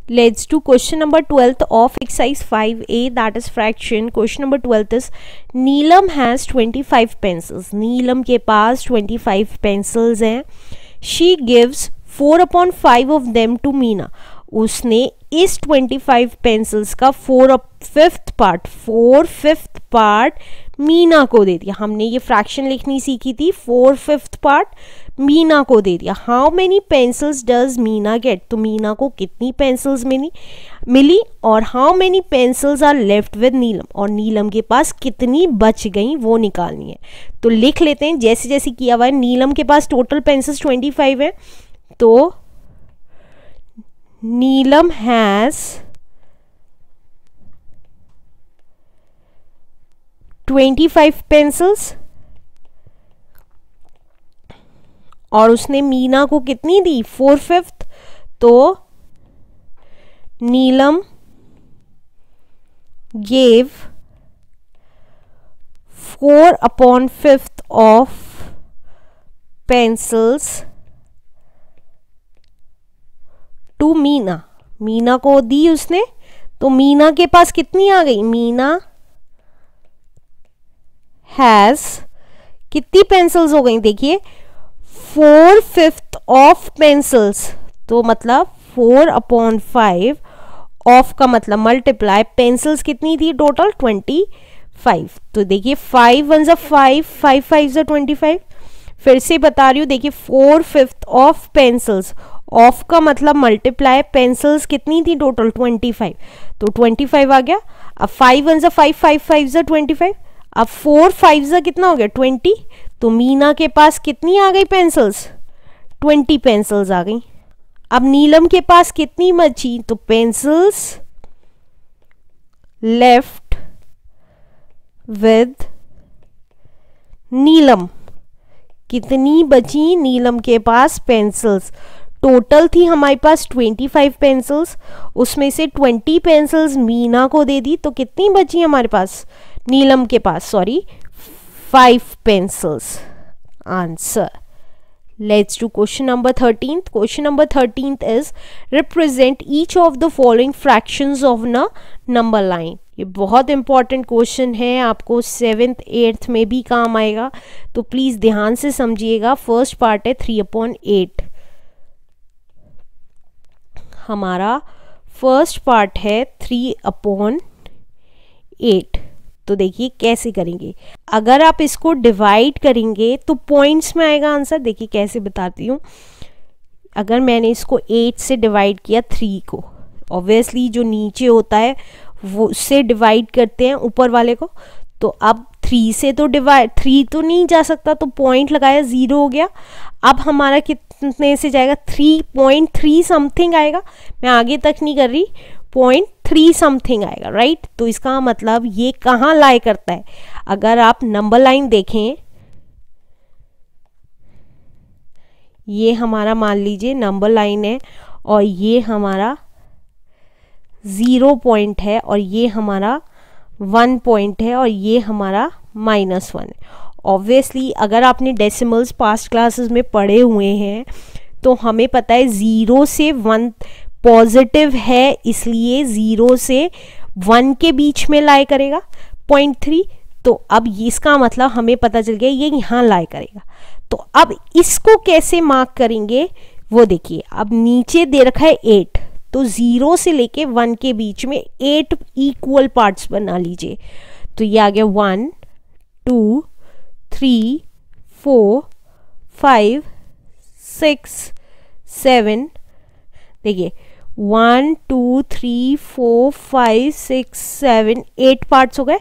Let's do question number 12th of exercise 5A, that is fraction. Question number 12th is Neelam has 25 pencils. Neelam के पास 25 pencils हैं. She gives 4/5 of them to Meena. उसने इस 25 pencils का 4/5 part Meena को दे दिया. हमने ये फ्रैक्शन लिखनी सीखी थी. 4/5 पार्ट मीना को दे दिया. How many pencils does Meena get? तो मीना को कितनी पेंसिल्स मिली और how many pencils are left with Neelam, और नीलम के पास कितनी बच गई वो निकालनी है. तो लिख लेते हैं जैसे जैसे किया हुआ है. नीलम के पास टोटल पेंसिल्स 25 है, तो नीलम हैज 25 पेंसिल्स और उसने मीना को कितनी दी? 4/5. तो Neelam gave 4/5 of pencils to Meena. Meena को दी उसने, तो मीना के पास कितनी आ गई? मीना हैज कितनी पेंसिल्स हो गई? देखिए 4/5 ऑफ पेंसिल्स, तो मतलब 4/5 ऑफ का मतलब मल्टीप्लाई पेंसिल्स कितनी थी टोटल? 25. तो देखिए 5 1 5, 5 5 25. फिर से बता रही हूँ, देखिए 4/5 ऑफ पेंसिल्स, ऑफ का मतलब मल्टीप्लाई पेंसिल्स कितनी थी टोटल? 25. तो 25 आ गया. अब 5 1 5, 5 5 25. अब 4 5 कितना हो गया? 20. तो मीना के पास कितनी आ गई पेंसिल्स? 20 पेंसिल्स आ गई. अब नीलम के पास कितनी बची? तो पेंसिल्स लेफ्ट विद नीलम, कितनी बची नीलम के पास पेंसिल्स? टोटल थी हमारे पास 25 पेंसिल्स, उसमें से 20 पेंसिल्स मीना को दे दी, तो कितनी बची हमारे पास? नीलम के पास 5 pencils. Answer. Let's do question number 13th. Question number 13th is represent each of the following fractions of a number line. ये बहुत इंपॉर्टेंट क्वेश्चन है, आपको 7th 8th में भी काम आएगा, तो प्लीज़ ध्यान से समझिएगा. फर्स्ट पार्ट है 3/8. हमारा फर्स्ट पार्ट है 3/8. तो देखिए कैसे करेंगे. अगर आप इसको डिवाइड करेंगे तो पॉइंट्स में आएगा आंसर. देखिए कैसे बताती हूँ. अगर मैंने इसको 8 से डिवाइड किया 3 को, ऑब्वियसली जो नीचे होता है वो उससे डिवाइड करते हैं ऊपर वाले को. तो अब 3 से तो डिवाइड 3 तो नहीं जा सकता, तो पॉइंट लगाया 0 हो गया. अब हमारा कितने से जाएगा? 3.3 समथिंग आएगा. मैं आगे तक नहीं कर रही, 0.3 समथिंग आएगा, राइट. तो इसका मतलब ये कहाँ लाई करता है? अगर आप नंबर लाइन देखें, ये हमारा मान लीजिए नंबर लाइन है और ये हमारा 0 पॉइंट है और ये हमारा 1 पॉइंट है और ये हमारा -1 है. ऑब्वियसली अगर आपने डेसिमल्स पास्ट क्लासेस में पढ़े हुए हैं तो हमें पता है 0 से 1 पॉजिटिव है, इसलिए 0 से 1 के बीच में लाई करेगा 0.3. तो अब इसका मतलब हमें पता चल गया ये यहाँ लाई करेगा. तो अब इसको कैसे मार्क करेंगे वो देखिए. अब नीचे दे रखा है 8, तो 0 से लेके 1 के बीच में 8 इक्वल पार्ट्स बना लीजिए. तो ये आ गया 1 2 3 4 5 6 7. देखिए 1 2 3 4 5 6 7 8 पार्ट्स हो गए.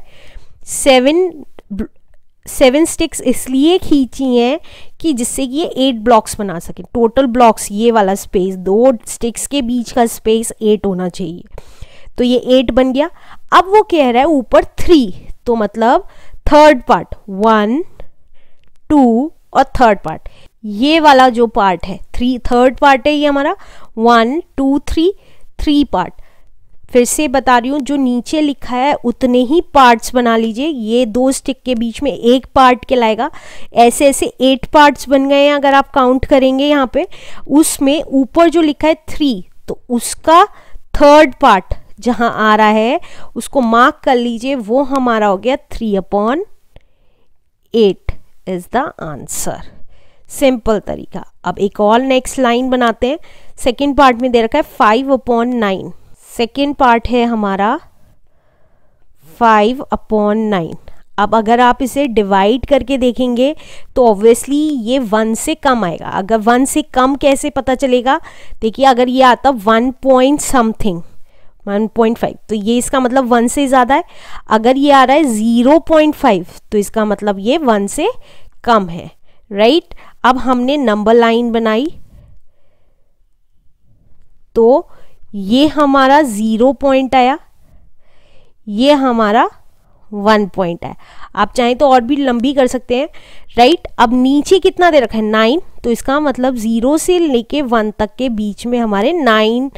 7 स्टिक्स इसलिए खींची हैं कि जिससे कि ये 8 ब्लॉक्स बना सके. टोटल ब्लॉक्स ये वाला स्पेस, 2 स्टिक्स के बीच का स्पेस 8 होना चाहिए. तो ये 8 बन गया. अब वो कह रहा है ऊपर 3, तो मतलब थर्ड पार्ट 1 2 और थर्ड पार्ट, ये वाला जो पार्ट है थर्ड पार्ट है ये हमारा 1 2 3 पार्ट. फिर से बता रही हूँ, जो नीचे लिखा है उतने ही पार्ट्स बना लीजिए. ये 2 स्टिक के बीच में एक पार्ट कहलाएगा. ऐसे ऐसे 8 पार्ट्स बन गए हैं अगर आप काउंट करेंगे यहाँ पे. उसमें ऊपर जो लिखा है 3, तो उसका थर्ड पार्ट जहां आ रहा है उसको मार्क कर लीजिए, वो हमारा हो गया 3/8 इज द आंसर। सिंपल तरीका। अब एक और नेक्स्ट लाइन बनाते हैं। सेकेंड पार्ट में दे रखा है 5/9। सेकेंड पार्ट है हमारा 5/9। अब अगर आप इसे डिवाइड करके देखेंगे तो ऑब्वियसली ये 1 से कम आएगा। अगर 1 से कम कैसे पता चलेगा, देखिए अगर ये आता 1 पॉइंट समथिंग 1.5 तो ये इसका मतलब 1 से ज़्यादा है। अगर ये आ रहा है 0.5 तो इसका मतलब ये 1 से कम है, राइट। अब हमने नंबर लाइन बनाई तो ये हमारा 0 पॉइंट आया, ये हमारा 1 पॉइंट है। आप चाहें तो और भी लंबी कर सकते हैं, राइट। अब नीचे कितना दे रखा है 9, तो इसका मतलब 0 से लेके 1 तक के बीच में हमारे 9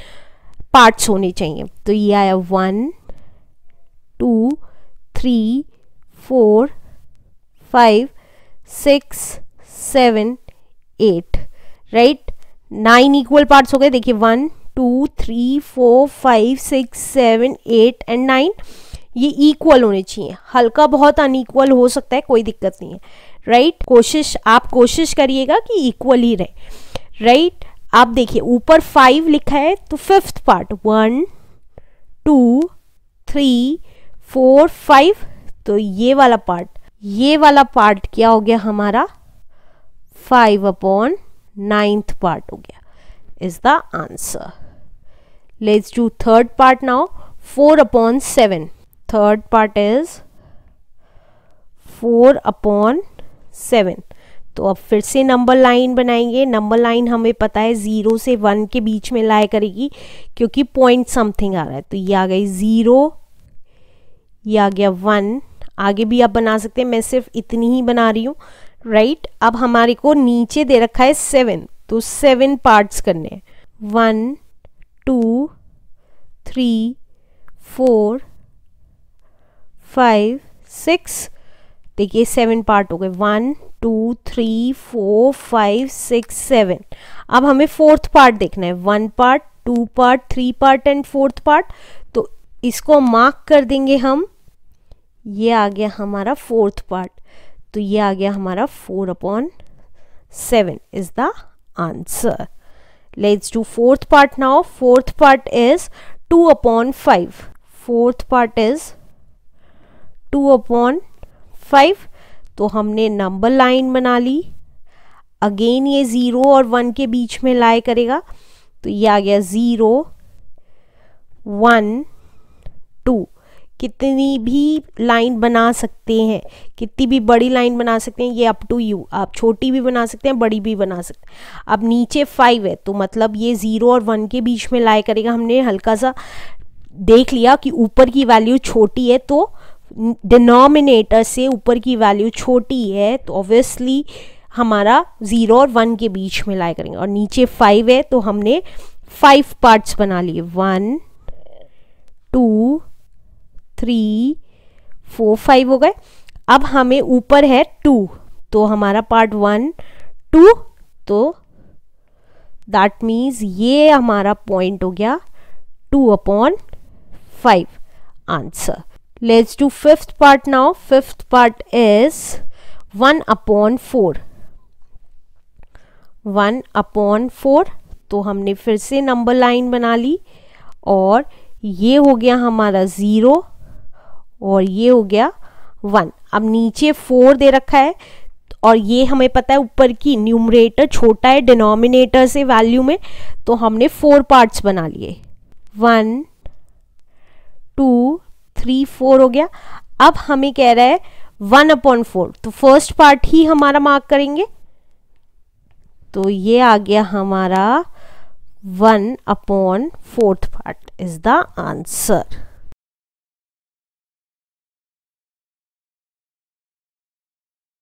पार्ट्स होने चाहिए। तो ये आया 1 2 3 4 5 6 7 8, राइट। 9 इक्वल पार्ट्स हो गए। देखिए 1 2 3 4 5 6 7 8 एंड 9 ये इक्वल होने चाहिए। हल्का बहुत अनइक्वल हो सकता है, कोई दिक्कत नहीं है, राइट। आप कोशिश करिएगा कि इक्वल ही रहे, राइट। आप देखिए ऊपर 5 लिखा है तो फिफ्थ पार्ट 1 2 3 4 5, तो ये वाला पार्ट क्या हो गया हमारा 5/9 पार्ट हो गया, is the answer. Let's do third part now. 4/7। Third part is 4/7। तो अब फिर से नंबर लाइन बनाएंगे। नंबर लाइन हमें पता है 0 से 1 के बीच में लाया करेगी क्योंकि पॉइंट समथिंग आ रहा है। तो ये आ गई 0, ये आ गया 1। आगे भी आप बना सकते हैं, मैं सिर्फ इतनी ही बना रही हूँ, राइट। अब हमारे को नीचे दे रखा है 7, तो 7 पार्ट्स करने हैं। 1 2 3 4 5 6, देखिए 7 पार्ट हो गए। 1 2 3 4 5 6 7। अब हमें फोर्थ पार्ट देखना है। 1 part 2 part 3 part and fourth part, तो इसको मार्क कर देंगे हम। ये आ गया हमारा फोर्थ पार्ट, तो ये आ गया हमारा 4/7 is the answer. Let's do fourth part now. Fourth part is 2/5। Fourth part is 2/5। तो हमने नंबर लाइन बना ली। अगेन ये 0 और 1 के बीच में लाई करेगा, तो ये आ गया 0 1 2। कितनी भी लाइन बना सकते हैं, कितनी भी बड़ी लाइन बना सकते हैं, ये अप टू यू। आप छोटी भी बना सकते हैं, बड़ी भी बना सकते हैं। अब नीचे 5 है तो मतलब ये 0 और 1 के बीच में लाई करेगा। हमने हल्का सा देख लिया कि ऊपर की वैल्यू छोटी है, तो डिनोमिनेटर से ऊपर की वैल्यू छोटी है, तो ऑब्वियसली हमारा 0 और 1 के बीच में लाई करेंगे। और नीचे 5 है तो हमने 5 पार्ट्स बना लिए। 1 2 3 4 5 हो गए। अब हमें ऊपर है 2, तो हमारा पार्ट 1 2, तो दैट मीन्स ये हमारा पॉइंट हो गया 2/5 answer. Let's do fifth part now. Fifth part is 1/4. 1/4, तो हमने फिर से नंबर लाइन बना ली और ये हो गया हमारा 0 और ये हो गया 1। अब नीचे 4 दे रखा है और ये हमें पता है ऊपर की न्यूमरेटर छोटा है डिनोमिनेटर से वैल्यू में, तो हमने 4 पार्ट्स बना लिए। 1 2 3 4 हो गया। अब हमें कह रहा है 1/4, तो फर्स्ट पार्ट ही हमारा मार्क करेंगे, तो ये आ गया हमारा 1/4 पार्ट इज द आंसर।